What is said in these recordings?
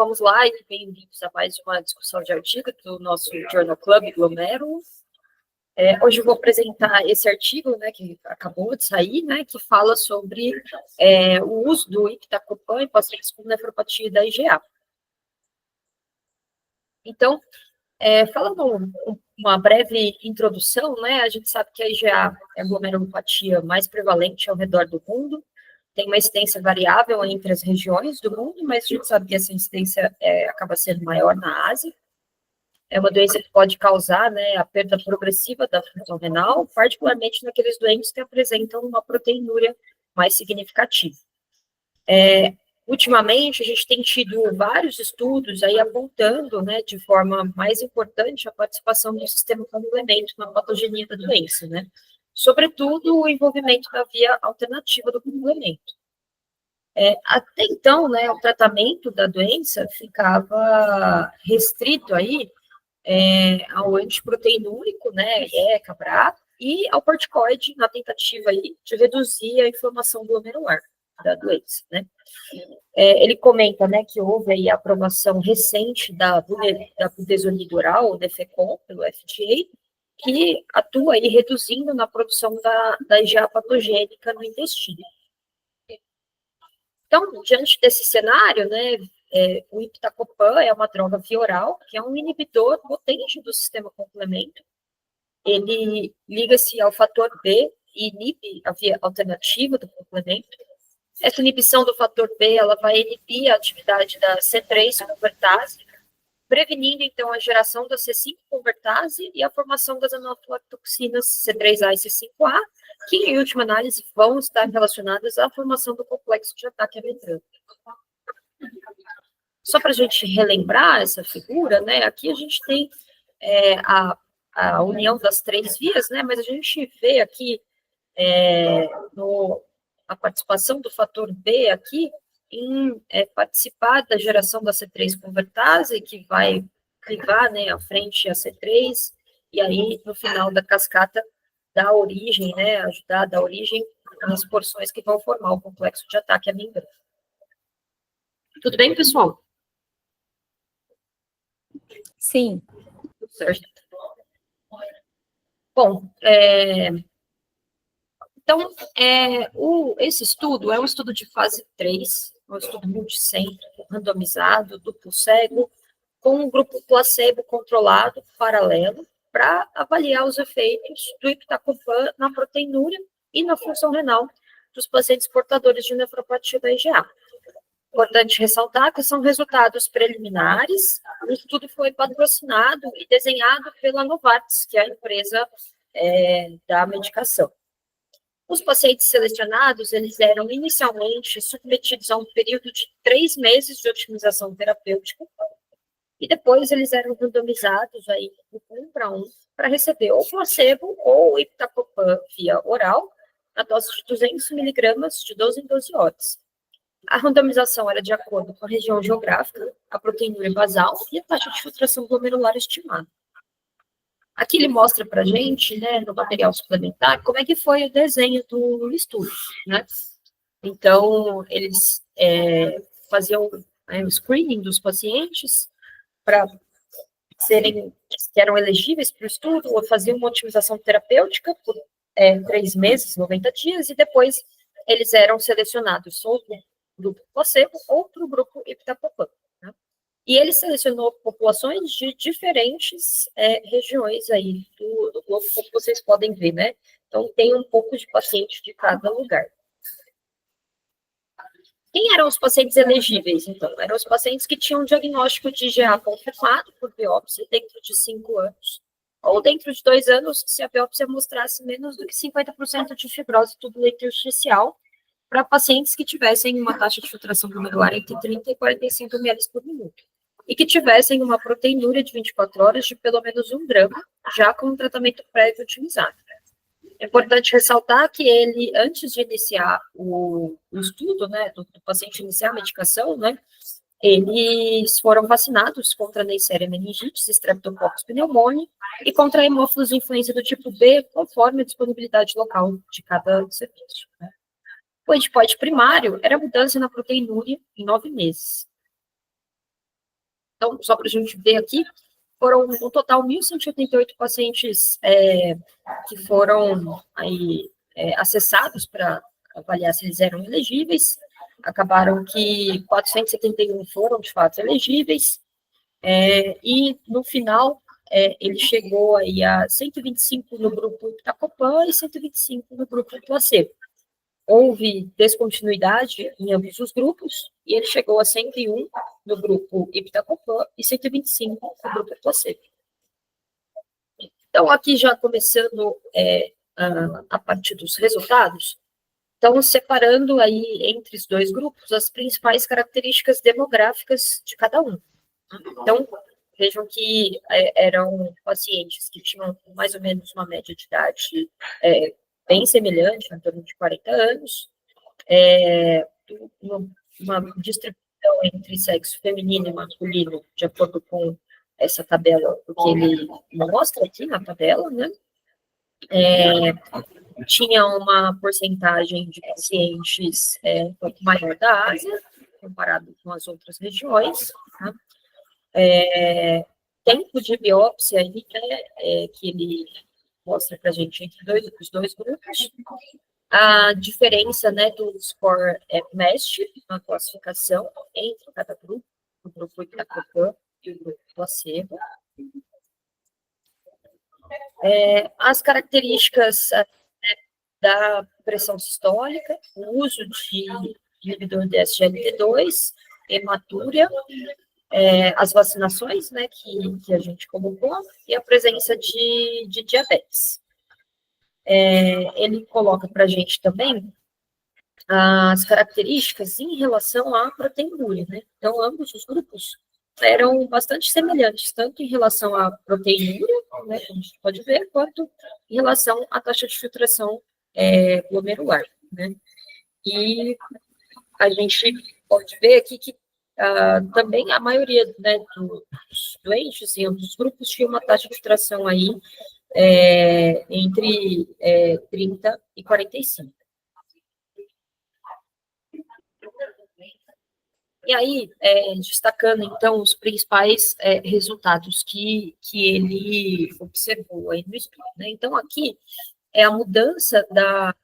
vamos lá e bem-vindos a mais uma discussão de artigo do nosso Journal Club Glomero. Hoje eu vou apresentar esse artigo, né, que acabou de sair, né, que fala sobre o uso do iptacopan em pacientes com nefropatia da IgA. Então, falando uma breve introdução, né, a gente sabe que a IgA é a glomerulopatia mais prevalente ao redor do mundo, tem uma incidência variável entre as regiões do mundo, mas a gente sabe que essa incidência acaba sendo maior na Ásia. É uma doença que pode causar, né, a perda progressiva da função renal, particularmente naqueles doentes que apresentam uma proteinúria mais significativa. Ultimamente, a gente tem tido vários estudos aí apontando, né, de forma mais importante a participação do sistema complemento na patogenia da doença, né? Sobretudo o envolvimento da via alternativa do complemento. Até então, né, o tratamento da doença ficava restrito aí ao antiproteinúrico, né, ECA, e ao corticoide na tentativa aí de reduzir a inflamação glomerular da doença, né. Ele comenta, né, que houve aí a aprovação recente da budesonide oral, o Defecon, pelo FDA, que atua aí reduzindo na produção da IgA patogênica no intestino. Então, diante desse cenário, né, o iptacopan é uma droga via oral, que é um inibidor potente do sistema complemento. Ele liga-se ao fator B e inibe a via alternativa do complemento. Essa inibição do fator B, ela vai inibir a atividade da C3-convertase, prevenindo, então, a geração da C5-convertase e a formação das anafilatoxinas C3A e C5A, que, em última análise, vão estar relacionadas à formação do complexo de ataque ametrânico. Só para a gente relembrar essa figura, né, aqui a gente tem a união das três vias, né, mas a gente vê aqui a participação do fator B aqui em participar da geração da C3-convertase, que vai clivar, né, à frente a C3, e aí, no final da cascata, dar origem, né, ajudar a dar origem às porções que vão formar o complexo de ataque à membrana. Tudo bem, pessoal? Sim. Tudo certo. Bom, então, esse estudo é um estudo de fase 3, um estudo multicêntrico, randomizado, duplo cego, com um grupo placebo controlado, paralelo, para avaliar os efeitos do iptacopan na proteinúria e na função renal dos pacientes portadores de nefropatia da IgA. Importante ressaltar que são resultados preliminares. O estudo foi patrocinado e desenhado pela Novartis, que é a empresa da medicação. Os pacientes selecionados, eles eram inicialmente submetidos a um período de 3 meses de otimização terapêutica, e depois eles eram randomizados aí, 1 para 1, para receber ou placebo ou iptacopan via oral, na dose de 200 miligramas de 12 em 12 horas. A randomização era de acordo com a região geográfica, a proteinúria basal e a taxa de filtração glomerular estimada. Aqui ele mostra para a gente, né, no material suplementar, como é que foi o desenho do estudo, né? Então, eles faziam o screening dos pacientes para que eram elegíveis para o estudo, ou faziam uma otimização terapêutica por 3 meses, 90 dias, e depois eles eram selecionados ou para o grupo placebo ou para o grupo iptacopan, né? E ele selecionou populações de diferentes regiões aí do globo, como vocês podem ver, né? Então, tem um pouco de paciente de cada lugar. Quem eram os pacientes elegíveis, então? Eram os pacientes que tinham diagnóstico de IgA confirmado por biópsia dentro de 5 anos, ou dentro de 2 anos, se a biópsia mostrasse menos do que 50% de fibrose tubulointersticial, para pacientes que tivessem uma taxa de filtração glomerular entre 30 e 45 ml por minuto, e que tivessem uma proteinúria de 24 horas de pelo menos 1 grama, já com um tratamento prévio otimizado. É importante ressaltar que ele, antes de iniciar o estudo, né, do paciente iniciar a medicação, né, eles foram vacinados contra Neisseria meningitis, Streptococcus pneumoniae e contra a hemófilos de influenza do tipo B, conforme a disponibilidade local de cada serviço, né. O endpoint primário era a mudança na proteinúria em 9 meses. Então, só para a gente ver aqui, foram no total 1.188 pacientes que foram aí, acessados para avaliar se eles eram elegíveis. Acabaram que 471 foram, de fato, elegíveis. E, no final, ele chegou aí a 125 no grupo iptacopan e 125 no grupo placebo. Houve descontinuidade em ambos os grupos, e ele chegou a 101 no grupo iptacopan e 125 no grupo placebo. Então, aqui já começando a partir dos resultados, então, separando aí entre os dois grupos as principais características demográficas de cada um. Então, vejam que eram pacientes que tinham mais ou menos uma média de idade bem semelhante, em torno de 40 anos, uma distribuição entre sexo feminino e masculino, de acordo com essa tabela, que ele mostra aqui na tabela, né? Tinha uma porcentagem de pacientes um pouco maior da Ásia, comparado com as outras regiões, tá? Tempo de biópsia aí, né, que ele mostra para a gente entre os dois grupos, a diferença, né, do score MEST, na classificação entre cada grupo, o grupo iptacopan e o grupo placebo. As características da pressão sistólica, o uso de inibidor de SGLT2, hematúria, as vacinações, né, que a gente colocou, e a presença de diabetes. Ele coloca para a gente também as características em relação à proteinúria, né? Então, ambos os grupos eram bastante semelhantes, tanto em relação à proteinúria, né, como a gente pode ver, quanto em relação à taxa de filtração glomerular, né? E a gente pode ver aqui que também a maioria, né, dos doentes em ambos os grupos tinha uma taxa de filtração aí entre 30 e 45. E aí, destacando, então, os principais resultados que ele observou aí no estudo, né? Então, aqui é a mudança da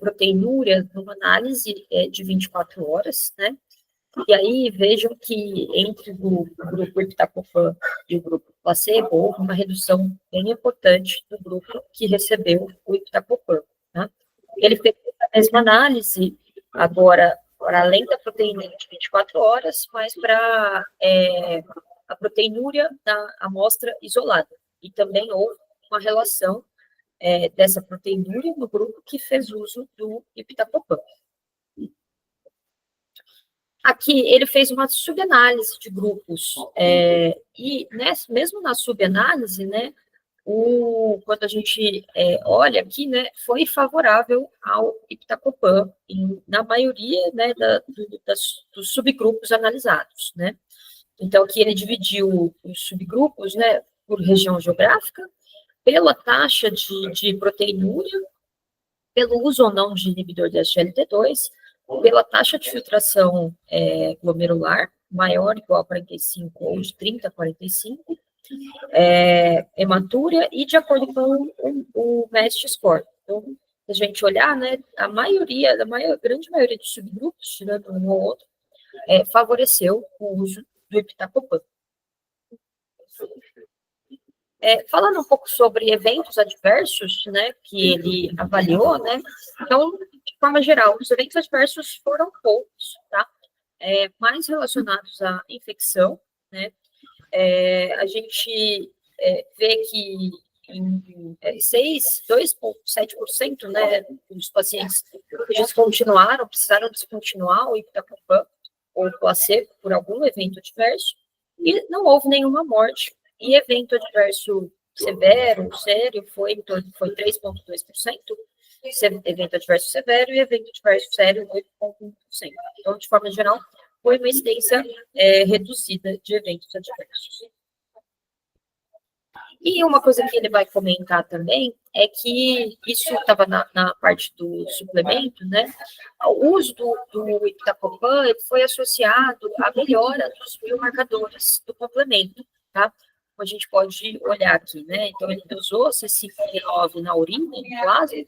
proteinúria numa análise de 24 horas, né? E aí, vejam que entre o grupo iptacopan e o grupo placebo, houve uma redução bem importante do grupo que recebeu o iptacopan, tá? Ele fez a mesma análise, agora, para além da proteinúria de 24 horas, mas para a proteinúria da amostra isolada. E também houve uma relação dessa proteinúria no grupo que fez uso do iptacopan. Aqui, ele fez uma subanálise de grupos, e mesmo na subanálise, né, quando a gente olha aqui, né, foi favorável ao iptacopan, na maioria, né, dos subgrupos analisados, né. Então, aqui ele dividiu os subgrupos, né, por região geográfica, pela taxa de proteinúria, pelo uso ou não de inibidor de SGLT2, pela taxa de filtração glomerular, maior ou igual a 45 ou de 30 a 45, hematúria, e de acordo com o MEST score. Então, se a gente olhar, né, a grande maioria dos subgrupos, tirando um ou outro, favoreceu o uso do iptacopan. Falando um pouco sobre eventos adversos, né, que ele avaliou, né, então, de forma geral, os eventos adversos foram poucos, tá, mais relacionados à infecção, né, a gente vê que em 2,7%, né, dos pacientes que descontinuaram, precisaram descontinuar o iptacopan ou o placebo por algum evento adverso, e não houve nenhuma morte. E evento adverso severo, sério, foi 3,2%, evento adverso severo, e evento adverso sério, 8,1%. Então, de forma geral, foi uma incidência reduzida de eventos adversos. E uma coisa que ele vai comentar também é que isso estava na parte do suplemento, né? O uso do iptacopan ele foi associado à melhora dos biomarcadores do complemento, tá? Como a gente pode olhar aqui, né? Então, ele usou C5P9 na urina, no plasma,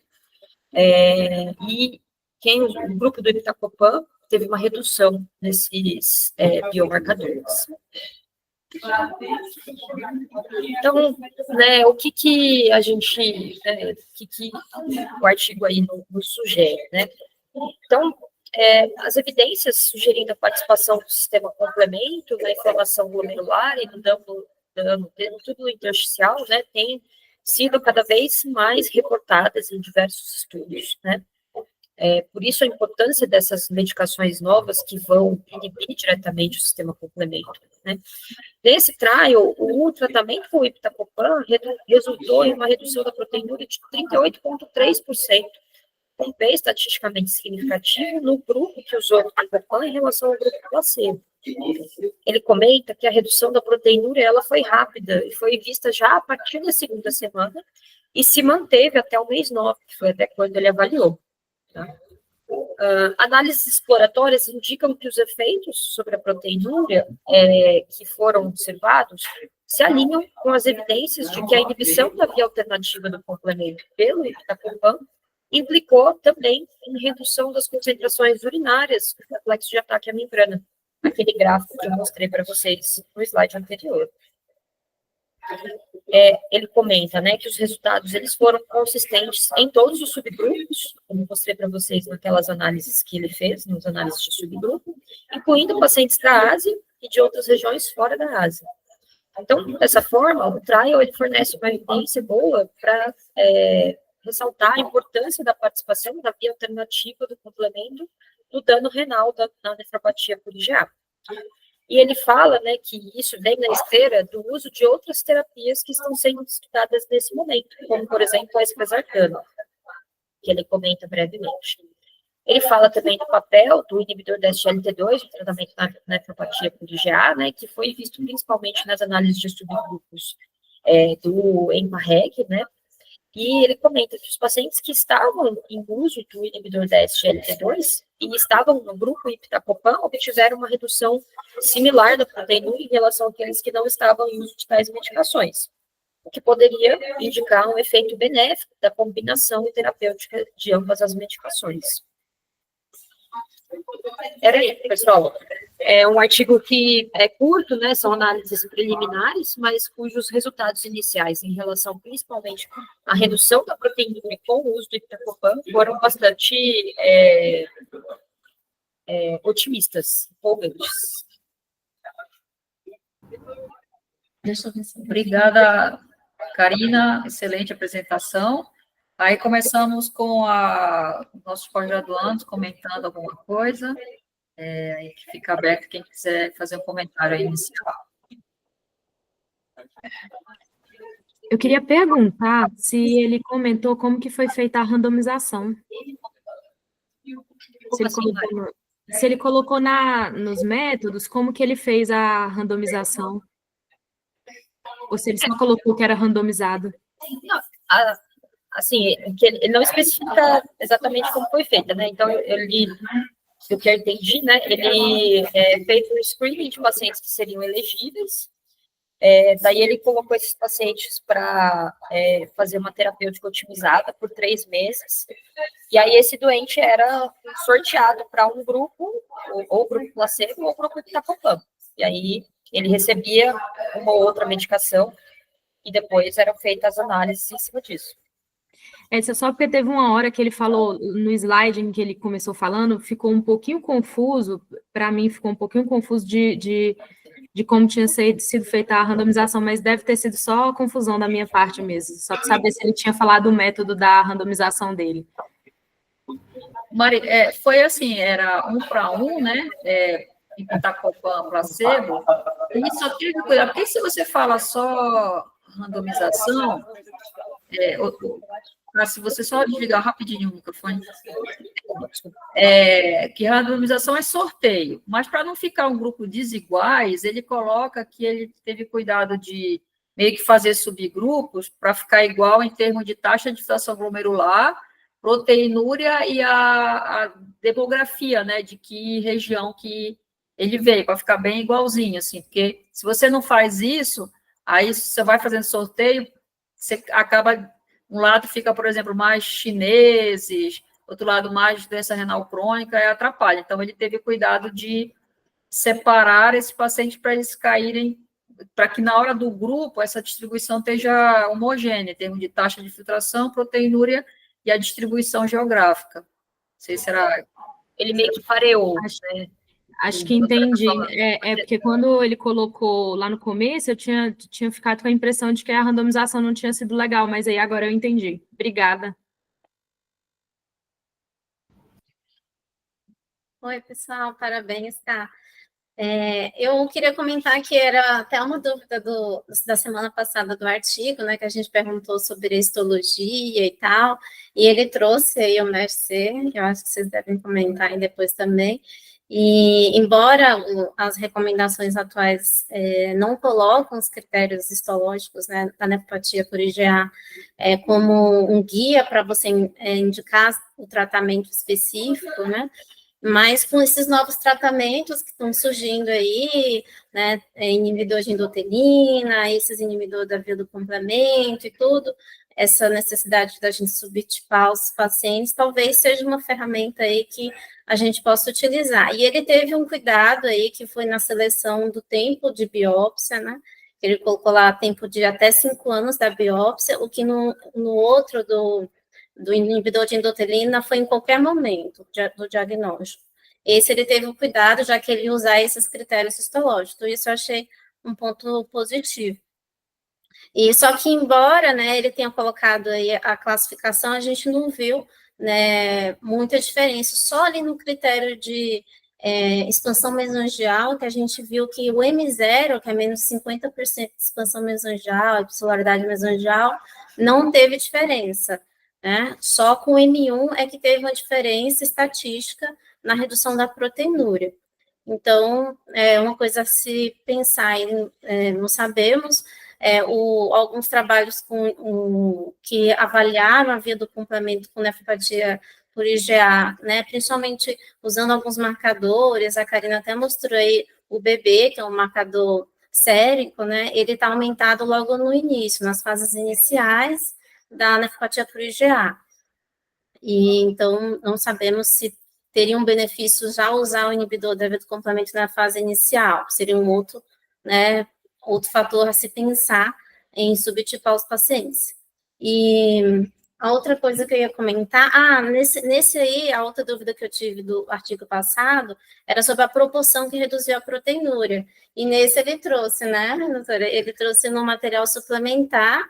e o grupo do iptacopan teve uma redução nesses biomarcadores. Então, né, o que a gente, né, que o artigo aí nos sugere, né? Então, as evidências sugerindo a participação do sistema complemento na inflamação glomerular e no dano tudo intersticial, né, tem sido cada vez mais reportadas em diversos estudos, né? Por isso a importância dessas medicações novas que vão inibir diretamente o sistema complemento, né? Nesse trial, o tratamento com o iptacopan resultou em uma redução da proteinúria de 38,3%, um P estatisticamente significativo no grupo que usou o iptacopan em relação ao grupo placebo. Ele comenta que a redução da proteinúria ela foi rápida e foi vista já a partir da segunda semana e se manteve até o mês 9, que foi até quando ele avaliou. Tá? Análises exploratórias indicam que os efeitos sobre a proteinúria que foram observados se alinham com as evidências de que a inibição da via alternativa do complemento pelo iptacopan implicou também em redução das concentrações urinárias do complexo de ataque à membrana, aquele gráfico que eu mostrei para vocês no slide anterior. Ele comenta, né, que os resultados eles foram consistentes em todos os subgrupos, como mostrei para vocês naquelas análises que ele fez, nas análises de subgrupo, incluindo pacientes da Ásia e de outras regiões fora da Ásia. Então, dessa forma, o trial ele fornece uma evidência boa para ressaltar a importância da participação da via alternativa do complemento no dano renal na nefropatia por IgA. E ele fala, né, que isso vem na esteira do uso de outras terapias que estão sendo estudadas nesse momento, como, por exemplo, a espesaltano, que ele comenta brevemente. Ele fala também do papel do inibidor da SGLT2, no tratamento da nefropatia por IgA, né, que foi visto principalmente nas análises de subgrupos do EMPA-REG, né, e ele comenta que os pacientes que estavam em uso do inibidor da SGLT2 e estavam no grupo iptacopan obtiveram uma redução similar da proteinúria em relação àqueles que não estavam em uso de tais medicações, o que poderia indicar um efeito benéfico da combinação terapêutica de ambas as medicações. Era isso, pessoal. É um artigo que é curto, né? São análises preliminares, mas cujos resultados iniciais em relação principalmente à redução da proteína com o uso do iptacopan foram bastante otimistas, empolgantes. Obrigada, Karina. Excelente apresentação. Aí começamos com nossos pós-graduandos comentando alguma coisa. Aí fica aberto quem quiser fazer um comentário aí inicial. Eu queria perguntar se ele comentou como que foi feita a randomização. Se ele colocou nos métodos, como que ele fez a randomização? Ou se ele só colocou que era randomizado? Não, assim, ele não especifica exatamente como foi feita, né? Então, o que eu entendi, né? Ele fez um screening de pacientes que seriam elegíveis, daí ele colocou esses pacientes para fazer uma terapêutica otimizada por 3 meses, e aí esse doente era sorteado para um grupo, ou grupo placebo, ou grupo iptacopan. E aí ele recebia uma ou outra medicação, e depois eram feitas as análises em cima disso. Essa só porque teve uma hora que ele falou, no slide em que ele começou falando, ficou um pouquinho confuso, para mim ficou um pouquinho confuso de como tinha sido feita a randomização, mas deve ter sido só a confusão da minha parte mesmo, só para saber se ele tinha falado o método da randomização dele. Mari, foi assim, era 1 para 1, né? Iptacopan, placebo, e só tive que cuidar, porque se você fala só randomização, se você só desligar rapidinho o microfone, que randomização é sorteio, mas para não ficar um grupo desiguais, ele coloca que ele teve cuidado de meio que fazer subgrupos para ficar igual em termos de taxa de filtração glomerular, proteinúria e a demografia, né, de que região que ele veio, para ficar bem igualzinho, assim, porque se você não faz isso, aí você vai fazendo sorteio, você acaba, um lado fica, por exemplo, mais chineses, outro lado mais doença renal crônica, e atrapalha. Então, ele teve cuidado de separar esses pacientes para eles caírem, para que na hora do grupo essa distribuição esteja homogênea, em termos de taxa de filtração, proteinúria e a distribuição geográfica. Não sei se será... Ele meio que pareou, né? Acho que entendi. Porque quando ele colocou lá no começo, eu tinha ficado com a impressão de que a randomização não tinha sido legal, mas aí agora eu entendi. Obrigada. Oi, pessoal, parabéns, tá? Eu queria comentar que era até uma dúvida da semana passada do artigo, né, que a gente perguntou sobre histologia e tal, e ele trouxe aí o MESH-C, que eu acho que vocês devem comentar aí depois também, e embora as recomendações atuais não colocam os critérios histológicos, né, da nefropatia por IgA como um guia para você indicar o tratamento específico, né, mas com esses novos tratamentos que estão surgindo aí, né, inibidor de endotelina, esses inibidores da via do complemento e tudo, essa necessidade da gente subtipar os pacientes, talvez seja uma ferramenta aí que a gente possa utilizar. E ele teve um cuidado aí, que foi na seleção do tempo de biópsia, né, ele colocou lá tempo de até 5 anos da biópsia, o que no outro do inibidor de endotelina foi em qualquer momento do diagnóstico. Esse ele teve o cuidado, já que ele ia usar esses critérios histológicos. Isso eu achei um ponto positivo. E só que, embora, né, ele tenha colocado aí a classificação, a gente não viu, né, muita diferença. Só ali no critério de expansão mesangial, que a gente viu que o M0, que é menos 50% de expansão mesangial, epsilaridade mesangial, não teve diferença. Né? Só com o M1 é que teve uma diferença estatística na redução da proteinúria. Então, é uma coisa a se pensar, não sabemos, alguns trabalhos que avaliaram a via do complemento com nefropatia por IgA, né, principalmente usando alguns marcadores, a Karina até mostrou aí o BB, que é um marcador sérico, né, ele está aumentado logo no início, nas fases iniciais, da nefropatia por IgA. E, então, não sabemos se teria um benefício já usar o inibidor da via do complemento na fase inicial, seria um outro fator a se pensar em subtipar os pacientes. E a outra coisa que eu ia comentar, nesse aí, a outra dúvida que eu tive do artigo passado, era sobre a proporção que reduziu a proteinúria. E nesse ele trouxe, né, doutora? Ele trouxe no material suplementar.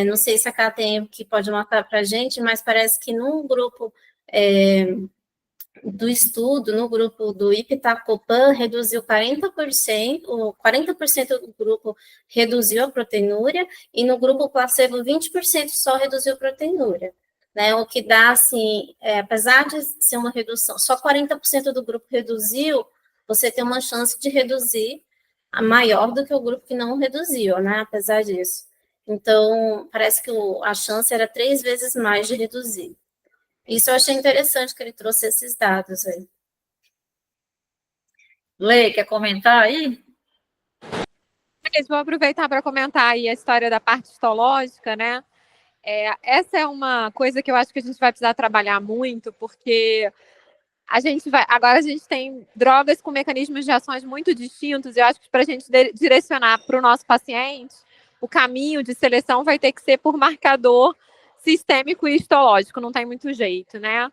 Não sei se a Cá tem que pode mostrar para a gente, mas parece que no grupo do estudo, no grupo do iptacopan, reduziu 40%, 40% do grupo reduziu a proteinúria, e no grupo placebo, 20% só reduziu a proteinúria. Né, o que dá, assim, apesar de ser uma redução, só 40% do grupo reduziu, você tem uma chance de reduzir maior do que o grupo que não reduziu, né, apesar disso. Então, parece que a chance era 3 vezes mais de reduzir. Isso eu achei interessante que ele trouxe esses dados aí. Lê, quer comentar aí? Vou aproveitar para comentar aí a história da parte histológica, né? Essa é uma coisa que eu acho que a gente vai precisar trabalhar muito, porque agora a gente tem drogas com mecanismos de ações muito distintos, e eu acho que para a gente direcionar para o nosso paciente, o caminho de seleção vai ter que ser por marcador sistêmico e histológico, não tem muito jeito, né?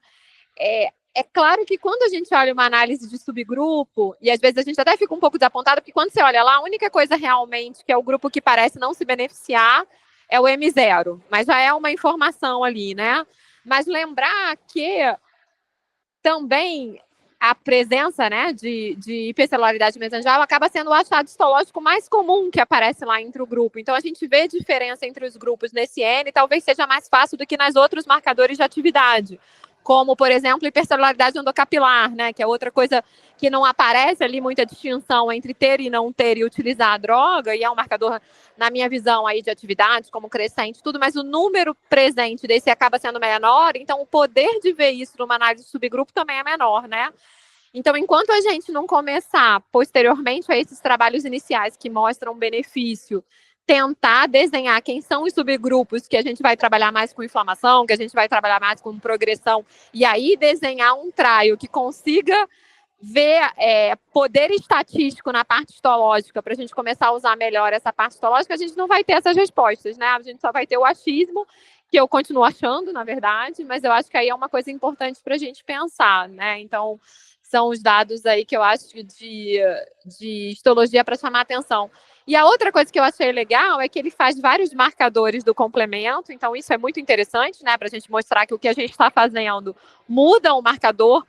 É claro que quando a gente olha uma análise de subgrupo, e às vezes a gente até fica um pouco desapontado, porque quando você olha lá, a única coisa realmente que é o grupo que parece não se beneficiar é o M0, mas já é uma informação ali, né? Mas lembrar que também a presença, né, de hipercelularidade mesangial acaba sendo o achado histológico mais comum que aparece lá entre o grupo. Então, a gente vê diferença entre os grupos nesse N, talvez seja mais fácil do que nas outros marcadores de atividade, como, por exemplo, hipercelularidade endocapilar, né, que é outra coisa que não aparece ali muita distinção entre ter e não ter e utilizar a droga, e é um marcador, na minha visão, aí de atividade, como crescente, tudo, mas o número presente desse acaba sendo menor, então o poder de ver isso numa análise de subgrupo também é menor, né? Então, enquanto a gente não começar, posteriormente a esses trabalhos iniciais que mostram benefício, tentar desenhar quem são os subgrupos que a gente vai trabalhar mais com inflamação, que a gente vai trabalhar mais com progressão, e aí desenhar um trial que consiga ver poder estatístico na parte histológica, para a gente começar a usar melhor essa parte histológica, a gente não vai ter essas respostas, né? A gente só vai ter o achismo, que eu continuo achando, na verdade, mas eu acho que aí é uma coisa importante para a gente pensar, né? Então, são os dados aí que eu acho de histologia para chamar a atenção. E a outra coisa que eu achei legal é que ele faz vários marcadores do complemento, então isso é muito interessante, né, para a gente mostrar que o que a gente está fazendo muda o marcador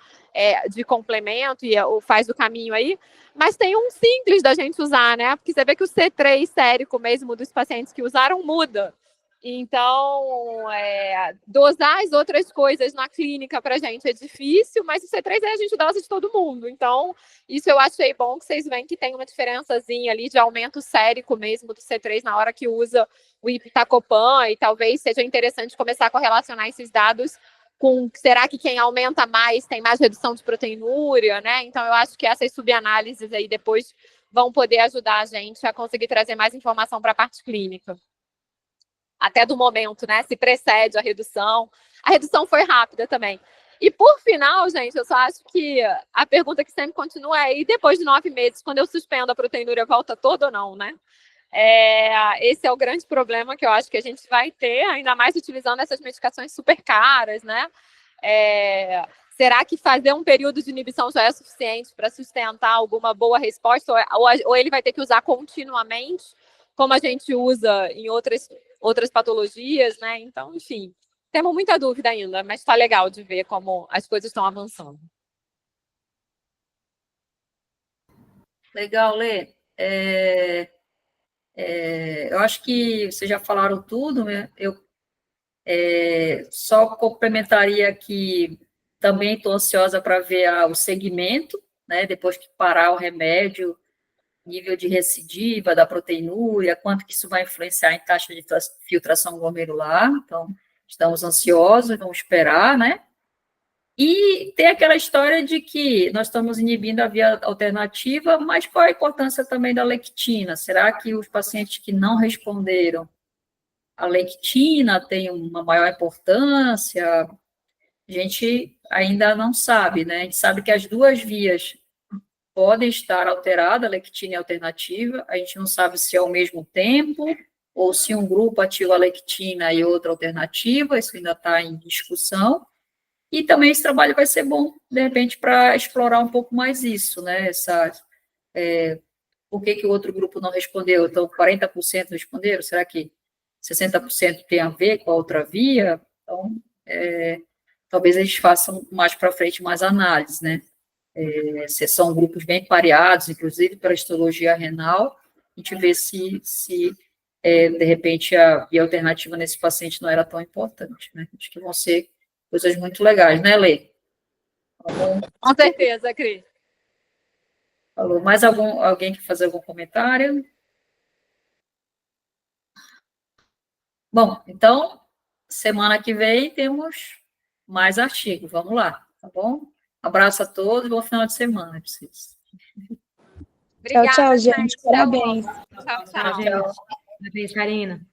de complemento e faz o caminho aí, mas tem um simples da gente usar, né, porque você vê que o C3 sérico mesmo dos pacientes que usaram muda. Então, dosar as outras coisas na clínica para a gente é difícil, mas o C3 a gente dosa de todo mundo. Então, isso eu achei bom que vocês veem que tem uma diferençazinha ali de aumento sérico mesmo do C3 na hora que usa o iptacopan, e talvez seja interessante começar a correlacionar esses dados com, será que quem aumenta mais tem mais redução de proteinúria, né? Então, eu acho que essas subanálises aí depois vão poder ajudar a gente a conseguir trazer mais informação para a parte clínica. Até do momento, né? Se precede a redução. A redução foi rápida também. E por final, gente, eu só acho que a pergunta que sempre continua é: e depois de 9 meses, quando eu suspendo a proteinúria, volta toda ou não, né? Esse é o grande problema que eu acho que a gente vai ter, ainda mais utilizando essas medicações super caras, né? Será que fazer um período de inibição já é suficiente para sustentar alguma boa resposta? Ou ele vai ter que usar continuamente, como a gente usa em outras patologias, né? Então, enfim, temos muita dúvida ainda, mas está legal de ver como as coisas estão avançando. Legal, Lê. Eu acho que vocês já falaram tudo, né? Eu só complementaria que também estou ansiosa para ver o segmento, né? Depois que parar o remédio, nível de recidiva da proteinúria, quanto que isso vai influenciar em taxa de filtração glomerular. Então, estamos ansiosos, vamos esperar, né? E tem aquela história de que nós estamos inibindo a via alternativa, mas qual a importância também da lectina? Será que os pacientes que não responderam à lectina têm uma maior importância? A gente ainda não sabe, né? A gente sabe que as duas vias podem estar alteradas, a lectina e a alternativa, a gente não sabe se é ao mesmo tempo, ou se um grupo ativa a lectina e outra alternativa, isso ainda está em discussão. E também esse trabalho vai ser bom, de repente, para explorar um pouco mais isso, né? Por que o outro grupo não respondeu? Então, 40% responderam, será que 60% tem a ver com a outra via? Então, talvez eles façam mais para frente mais análise, né? São grupos bem pareados, inclusive para a histologia renal, a gente vê se de repente, a via alternativa nesse paciente não era tão importante, né? Acho que vão ser coisas muito legais, né, Lê? Com certeza, Cris. Falou. Mais alguém quer fazer algum comentário? Bom, então, semana que vem temos mais artigos. Vamos lá, tá bom? Abraço a todos, bom final de semana para vocês. Obrigada, tchau, gente. Parabéns. Tchau, tchau. Tchau, gente. Parabéns, Karina.